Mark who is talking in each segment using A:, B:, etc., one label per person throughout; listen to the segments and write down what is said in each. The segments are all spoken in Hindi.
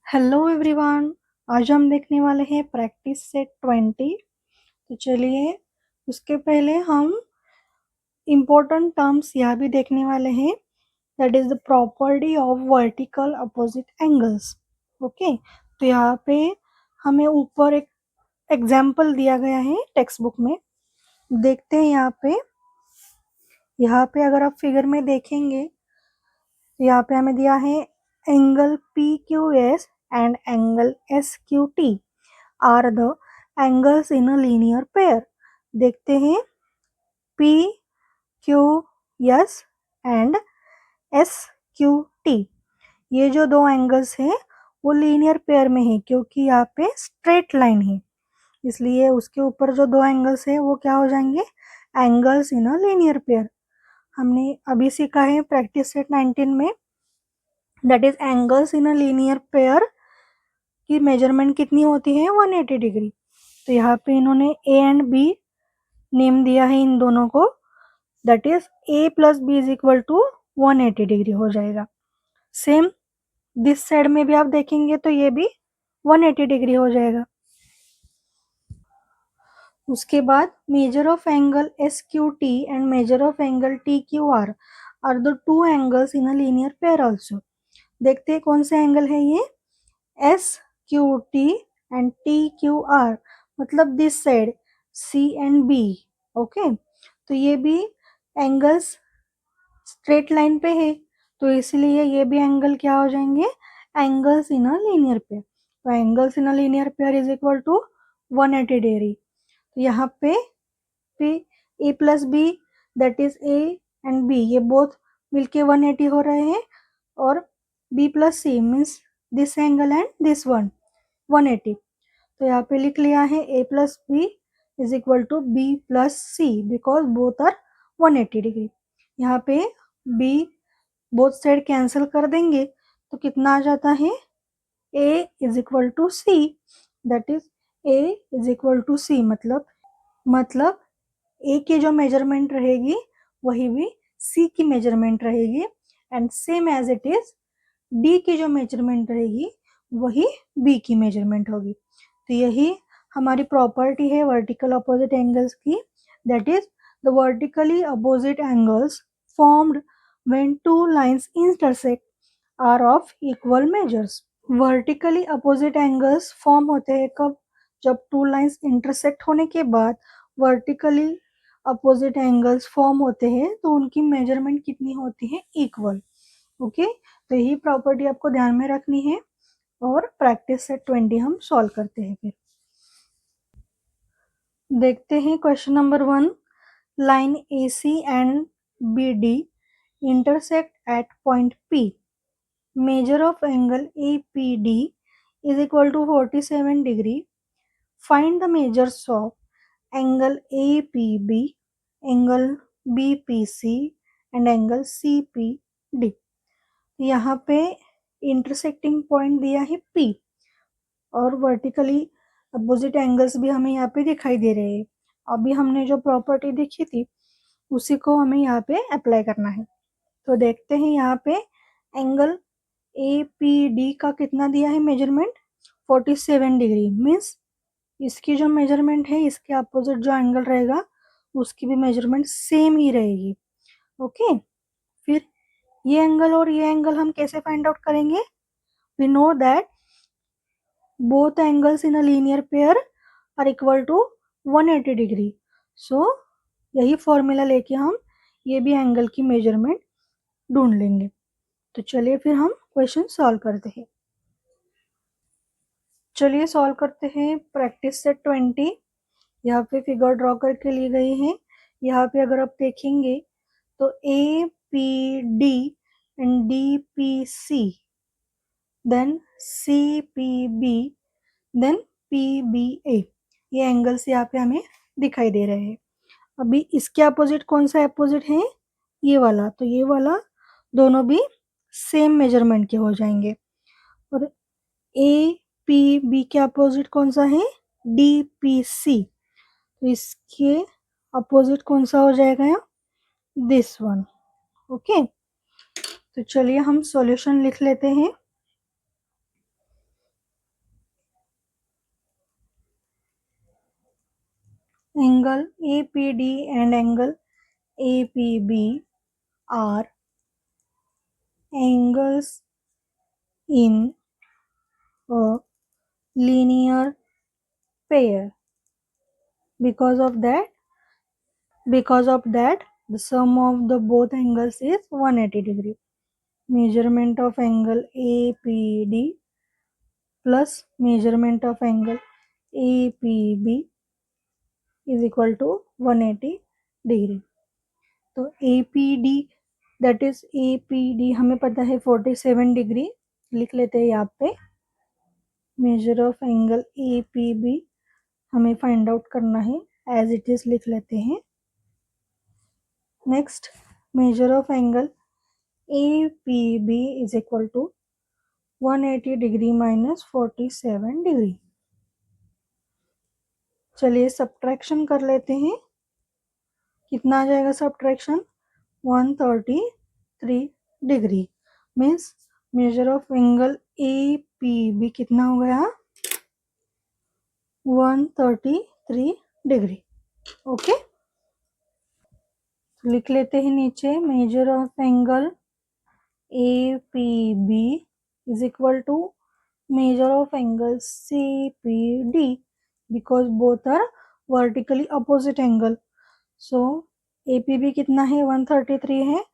A: Hello everyone. आज हम देखने वाले हैं प्रैक्टिस सेट 20। तो चलिए उसके पहले हम इम्पोर्टेंट टर्म्स यह भी देखने वाले हैं, that is the property of vertical opposite angles. Okay, तो यहाँ पे हमें ऊपर एक एग्जाम्पल दिया गया है टेक्स्ट बुक में। देखते हैं यहाँ पे अगर आप फिगर में देखेंगे तो यहाँ पे हमें दिया है angle P Q S and angle S Q T are the angles in a linear pair। देखते हैं P Q S and S Q T, ये जो दो एंगल्स हैं वो लीनियर पेयर में है क्योंकि यहाँ पे स्ट्रेट लाइन है, इसलिए उसके ऊपर जो दो एंगल्स है वो क्या हो जाएंगे, angles in a linear pair. हमने अभी सीखा है प्रैक्टिस सेट 19 में, that is angles in a linear pair की मेजरमेंट कितनी होती है, 180 डिग्री। तो यहाँ पे इन्होंने ए एंड बी नेम दिया है इन दोनों को, that is A plus B is equal to 180 degree हो जाएगा। सेम दिस साइड में भी आप देखेंगे तो ये भी 180 डिग्री हो जाएगा। उसके बाद measure of angle S Q T and measure of angle T Q R the two angles in a linear pair also. देखते हैं कौन सा एंगल है ये, S Q T and T Q R, मतलब this side C and B. Okay, तो ये भी एंगल्स स्ट्रेट लाइन पे है, तो इसलिए ये भी एंगल क्या हो जाएंगे, angles in a linear pair. तो angles in a linear pair is equal to 180 degree. तो यहाँ पे A plus B that is A and B, ये बोथ मिलके 180 हो रहे हैं, और B plus C means this angle and this one 180। तो यहाँ पे लिख लिया है A plus B is equal to B plus C because both are 180 degree. यहाँ पे बी बोथ साइड कैंसिल कर देंगे तो कितना आ जाता है, a is equal to C, that is a is equal to C, मतलब a की जो मेजरमेंट रहेगी वही भी c की मेजरमेंट रहेगी, and same as it is d की जो मेजरमेंट रहेगी वही b की मेजरमेंट होगी। तो यही हमारी प्रॉपर्टी है वर्टिकल अपोजिट एंगल्स की, that is the vertically opposite angles formed when two lines intersect are of equal measures। Vertically opposite angles form होते हैं कब, जब टू लाइंस इंटरसेक्ट होने के बाद वर्टिकली अपोजिट एंगल्स फॉर्म होते हैं तो उनकी मेजरमेंट कितनी होती है, इक्वल। ओके, तो यही प्रॉपर्टी आपको ध्यान में रखनी है, और प्रैक्टिस सेट 20 हम सॉल्व करते हैं। फिर देखते हैं question number 1, line A C and B D intersect at point P. Measure of angle APD is equal to 47 degree. Find the measures of angle APB, angle BPC and angle CPD। यहाँ पे इंटरसेक्टिंग पॉइंट दिया है P, और वर्टिकली अपोजिट एंगल्स भी हमें यहाँ पे दिखाई दे रहे हैं। अभी हमने जो प्रॉपर्टी देखी थी उसी को हमें यहाँ पे अप्लाई करना है। तो देखते हैं यहाँ पे एंगल ए पी डी का कितना दिया है मेजरमेंट, 47 डिग्री, मीन्स इसकी जो मेजरमेंट है इसके अपोजिट जो एंगल रहेगा उसकी भी मेजरमेंट सेम ही रहेगी। ओके, फिर ये एंगल और ये एंगल हम कैसे फाइंड आउट करेंगे, we know that both angles in a linear pair are equal to 180 degree. So यही फॉर्मूला लेके हम ये भी एंगल की मेजरमेंट ढूंढ लेंगे। तो चलिए फिर हम क्वेश्चन सॉल्व करते हैं। चलिए सॉल्व करते हैं प्रैक्टिस सेट 20। यहाँ पे फिगर ड्रॉ करके ली गई है। यहाँ पे अगर आप देखेंगे तो A P D and D P C, then C P B, then P B A, ये एंगल्स यहाँ पे हमें दिखाई दे रहे हैं। अभी इसके अपोजिट कौन सा अपोजिट है, ये वाला, तो ये वाला दोनों भी सेम मेजरमेंट के हो जाएंगे। और ए पी बी के अपोजिट कौन सा है, डी पी सी, तो इसके अपोजिट कौन सा हो जाएगा, दिस वन। ओके, तो चलिए हम सॉल्यूशन लिख लेते हैं। Angle APD and angle APB are angles in a linear pair. Because of that, the sum of the both angles is 180 degree. Measurement of angle APD plus measurement of angle APB is equal to 180 degree. तो APD दैट इज APD हमें पता है 47 डिग्री, लिख लेते हैं यहाँ पे. मेजर ऑफ एंगल APB हमें फाइंड आउट करना है, एज इट इज लिख लेते हैं. Next, measure of angle APB is equal to 180 degree minus 47 degree. चलिए सब्ट्रैक्शन कर लेते हैं. कितना आ जाएगा subtraction? 133 degree. Means measure of angle APB कितना हो गया? 133 डिग्री. ओके, लिख लेते हैं नीचे. Major of angle APB is equal to measure of angle CPD because both are vertically opposite angle. So APB कितना है? 133 है,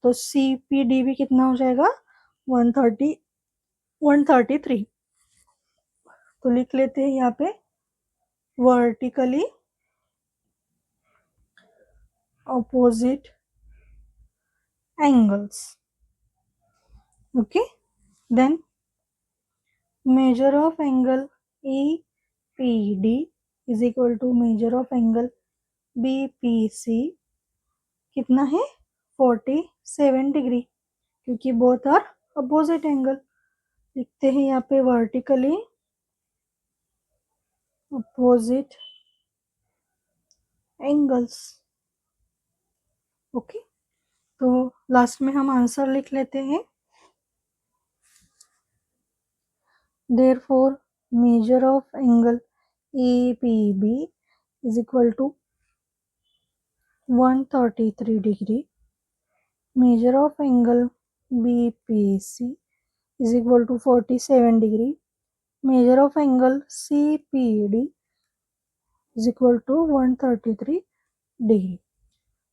A: तो CPD भी कितना हो जाएगा? 133. तो लिख लेते हैं यहाँ पे vertically opposite angles. Okay, then measure of angle APD is equal to measure of angle BPC कितना है? 47 डिग्री, क्योंकि बोथ आर अपोजिट एंगल. लिखते हैं यहाँ पे वर्टिकली अपोजिट एंगल्स. ओके, तो लास्ट में हम आंसर लिख लेते हैं. Therefore, measure of angle APB is equal to 133 degree. Measure of angle BPC is equal to 47 degree. Measure of angle CPD is equal to 133 degree.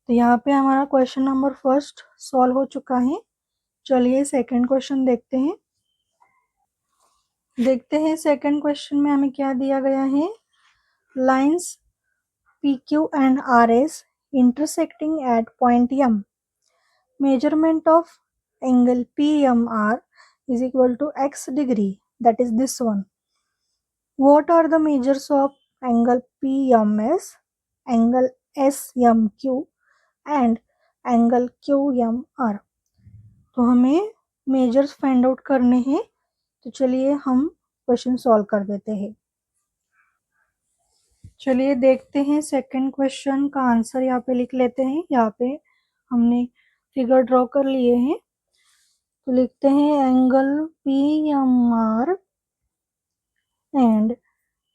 A: तो यहाँ पे हमारा क्वेश्चन नंबर फर्स्ट सॉल्व हो चुका है. चलिए सेकंड क्वेश्चन देखते हैं. सेकंड क्वेश्चन में हमें क्या दिया गया है? Lines PQ and RS intersecting at point M. Measurement of angle PMR is equal to x degree, that is this one. What are the measures of angle PMS, angle SMQ and angle QMR? तो हमें मेजर्स फाइंड आउट करने हैं. तो चलिए हम क्वेश्चन सॉल्व कर देते हैं. चलिए देखते हैं सेकंड क्वेश्चन का आंसर यहाँ पे लिख लेते हैं. यहाँ पे हमने फिगर ड्रॉ कर लिए हैं. तो लिखते हैं angle PMR and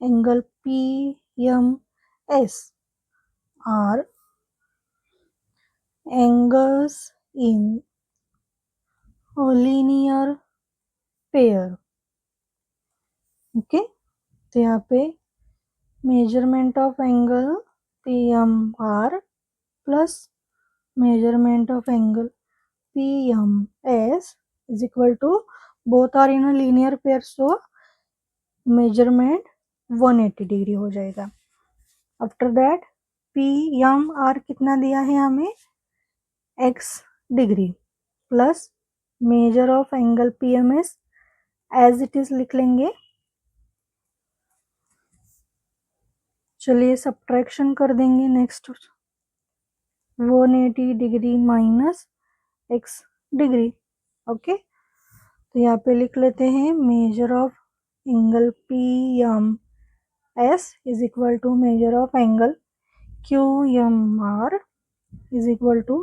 A: angle PMS are angles in a linear pair. Okay, तो यहाँ पे measurement of angle PMR plus measurement of angle PMS is equal to both are in a linear pair, so measurement 180 degree हो जाएगा. आफ्टर दैट PMR कितना दिया है हमें? x degree plus measure of angle PMS as it is लिख लेंगे. चलिए सब्ट्रैक्शन कर देंगे. Next 180 degree minus x degree. Okay, तो यहाँ पे लिख लेते हैं measure of angle PMS is equal to measure of angle QMR is equal to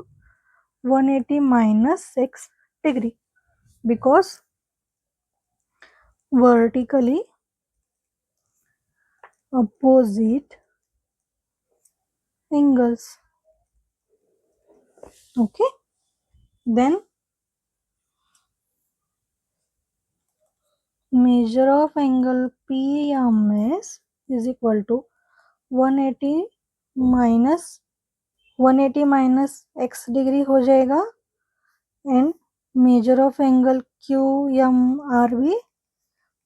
A: 180 minus 6 degree because vertically opposite angles. Okay, then measure of angle PMS is equal to 180 minus x degree हो जाएगा and measure of angle QMR भी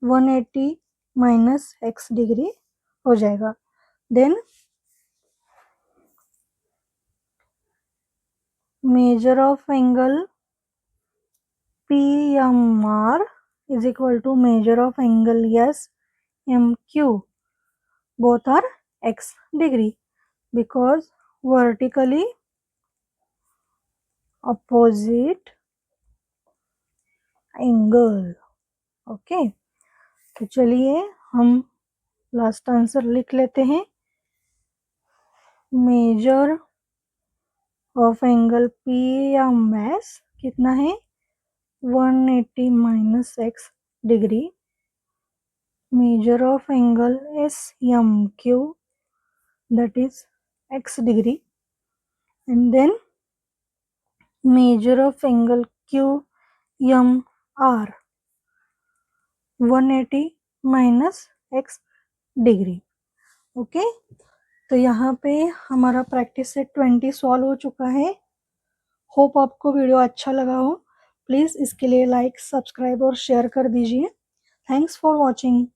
A: 180 minus x डिग्री हो जाएगा. Then measure of angle PMR is equal to measure of angle SMQ. Both are x degree because vertically opposite angle. Okay, तो चलिए हम लास्ट आंसर लिख लेते हैं. मेजर ऑफ एंगल PMS कितना है 180 minus x degree. Measure of angle SMQ that is x degree, and then measure of angle QMR 180 minus x degree. Okay, तो यहाँ पे हमारा प्रैक्टिस सेट 20 सॉल्व हो चुका है. होप आपको वीडियो अच्छा लगा हो. प्लीज़ इसके लिए लाइक, सब्सक्राइब और शेयर कर दीजिए. Thanks for watching.